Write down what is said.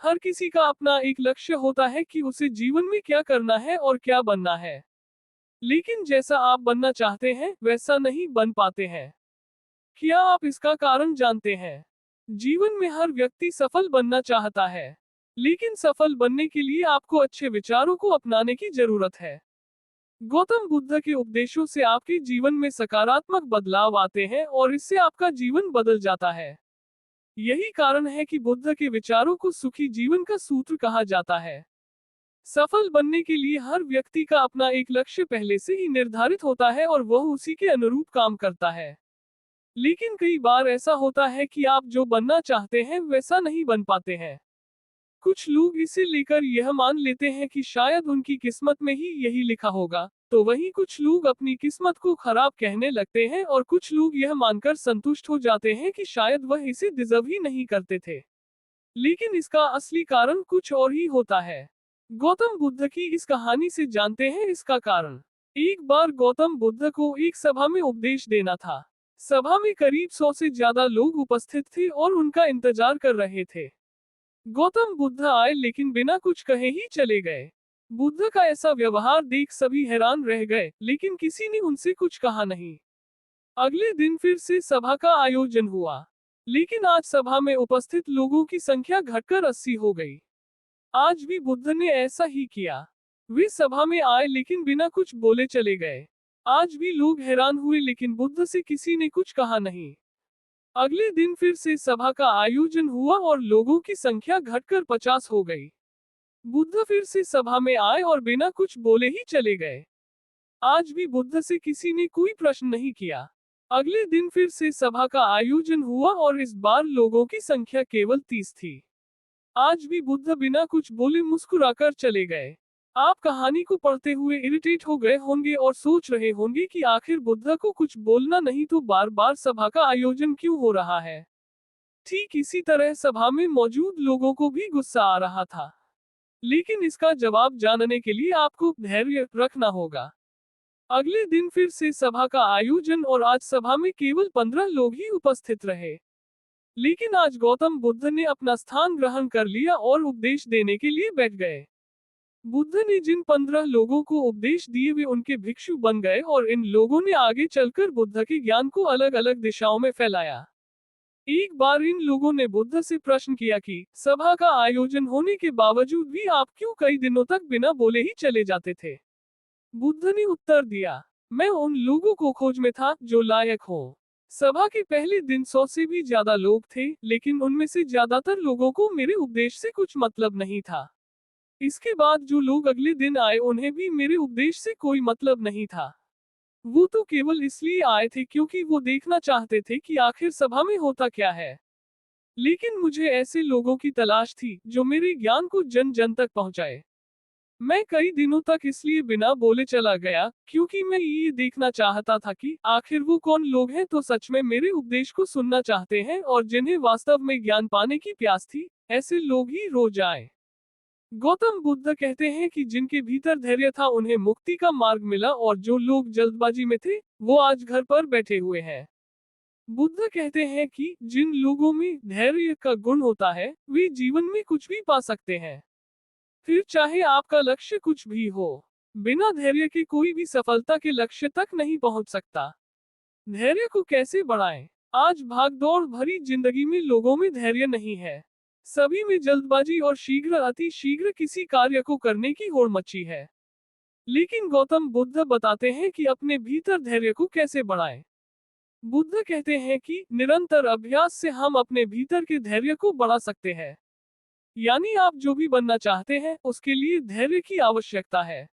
हर किसी का अपना एक लक्ष्य होता है कि उसे जीवन में क्या करना है और क्या बनना है। लेकिन जैसा आप बनना चाहते हैं, वैसा नहीं बन पाते हैं। क्या आप इसका कारण जानते हैं? जीवन में हर व्यक्ति सफल बनना चाहता है। लेकिन सफल बनने के लिए आपको अच्छे विचारों को अपनाने की जरूरत है। गौतम बुद्ध के उपदेशों से आपके जीवन में सकारात्मक बदलाव आते हैं और इससे आपका जीवन बदल जाता है। यही कारण है कि बुद्ध के विचारों को सुखी जीवन का सूत्र कहा जाता है। सफल बनने के लिए हर व्यक्ति का अपना एक लक्ष्य पहले से ही निर्धारित होता है और वह उसी के अनुरूप काम करता है। लेकिन कई बार ऐसा होता है कि आप जो बनना चाहते हैं वैसा नहीं बन पाते हैं। कुछ लोग इसे लेकर यह मान लेते हैं कि शायद उनकी किस्मत में ही यही लिखा होगा, तो वहीं कुछ लोग अपनी किस्मत को खराब कहने लगते हैं और कुछ लोग यह मानकर संतुष्ट हो जाते हैं कि शायद वह इसे डिजर्व ही नहीं करते थे। लेकिन इसका असली कारण कुछ और ही होता है। गौतम बुद्ध की इस कहानी से जानते हैं इसका कारण। एक बार गौतम बुद्ध को एक सभा में उपदेश देना था। सभा में करीब 100 से ज्यादा लोग उपस्थित थे और उनका इंतजार कर रहे थे। गौतम बुद्ध आए लेकिन बिना कुछ कहे ही चले गए। बुद्ध का ऐसा व्यवहार देख सभी हैरान रह गए, लेकिन किसी ने उनसे कुछ कहा नहीं। अगले दिन फिर से सभा का आयोजन हुआ, लेकिन आज सभा में उपस्थित लोगों की संख्या घटकर 80 हो गई। आज भी बुद्ध ने ऐसा ही किया। वे सभा में आए लेकिन बिना कुछ बोले चले गए। आज भी लोग हैरान हुए लेकिन बुद्ध से किसी ने कुछ कहा नहीं। अगले दिन फिर से सभा का आयोजन हुआ और लोगों की संख्या घटकर 50 हो गई। बुद्ध फिर से सभा में आए और बिना कुछ बोले ही चले गए। आज भी बुद्ध से किसी ने कोई प्रश्न नहीं किया। अगले दिन फिर से सभा का आयोजन हुआ और इस बार लोगों की संख्या केवल 30 थी। आज भी बुद्ध बिना कुछ बोले मुस्कुराकर चले गए। आप कहानी को पढ़ते हुए इरिटेट हो गए होंगे और सोच रहे होंगे कि आखिर बुद्ध को कुछ बोलना नहीं तो बार बार सभा का आयोजन क्यों हो रहा है। ठीक इसी तरह सभा में मौजूद लोगों को भी गुस्सा आ रहा था। लेकिन इसका जवाब जानने के लिए आपको धैर्य रखना होगा। अगले दिन फिर से सभा का आयोजन और आज सभा में केवल 15 लोग ही उपस्थित रहे। लेकिन आज गौतम बुद्ध ने अपना स्थान ग्रहण कर लिया और उपदेश देने के लिए बैठ गए। बुद्ध ने जिन 15 लोगों को उपदेश दिए वे उनके भिक्षु बन गए और इन लोगों ने आगे चलकर बुद्ध के ज्ञान को अलग अलग दिशाओं में फैलाया। एक बार इन लोगों ने बुद्ध से प्रश्न किया कि सभा का आयोजन होने के बावजूद भी आप क्यों कई दिनों तक बिना बोले ही चले जाते थे। बुद्ध ने उत्तर दिया, मैं उन लोगों को खोज में था जो लायक हो। सभा के पहले दिन 100 से भी ज्यादा लोग थे, लेकिन उनमें से ज्यादातर लोगों को मेरे उपदेश से कुछ मतलब नहीं था। इसके बाद जो लोग अगले दिन आए उन्हें भी मेरे उपदेश से कोई मतलब नहीं था। वो तो केवल इसलिए आए थे क्योंकि वो देखना चाहते थे कि आखिर सभा में होता क्या है। लेकिन मुझे ऐसे लोगों की तलाश थी जो मेरे ज्ञान को जन जन तक पहुंचाए। मैं कई दिनों तक इसलिए बिना बोले चला गया क्योंकि मैं ये देखना चाहता था कि आखिर वो कौन लोग हैं तो सच में मेरे उपदेश को सुनना चाहते हैं और जिन्हें वास्तव में ज्ञान पाने की प्यास थी, ऐसे लोग ही रोज आए। गौतम बुद्ध कहते हैं कि जिनके भीतर धैर्य था उन्हें मुक्ति का मार्ग मिला और जो लोग जल्दबाजी में थे वो आज घर पर बैठे हुए हैं। बुद्ध कहते हैं कि जिन लोगों में धैर्य का गुण होता है वे जीवन में कुछ भी पा सकते हैं, फिर चाहे आपका लक्ष्य कुछ भी हो। बिना धैर्य के कोई भी सफलता के लक्ष्य तक नहीं पहुंच सकता। धैर्य को कैसे बढ़ाएं? आज भागदौड़ भरी जिंदगी में लोगों में धैर्य नहीं है। सभी में जल्दबाजी और अति शीघ्र किसी कार्य को करने की होड़ मची है। लेकिन गौतम बुद्ध बताते हैं कि अपने भीतर धैर्य को कैसे बढ़ाएं। बुद्ध कहते हैं कि निरंतर अभ्यास से हम अपने भीतर के धैर्य को बढ़ा सकते हैं। यानी आप जो भी बनना चाहते हैं उसके लिए धैर्य की आवश्यकता है।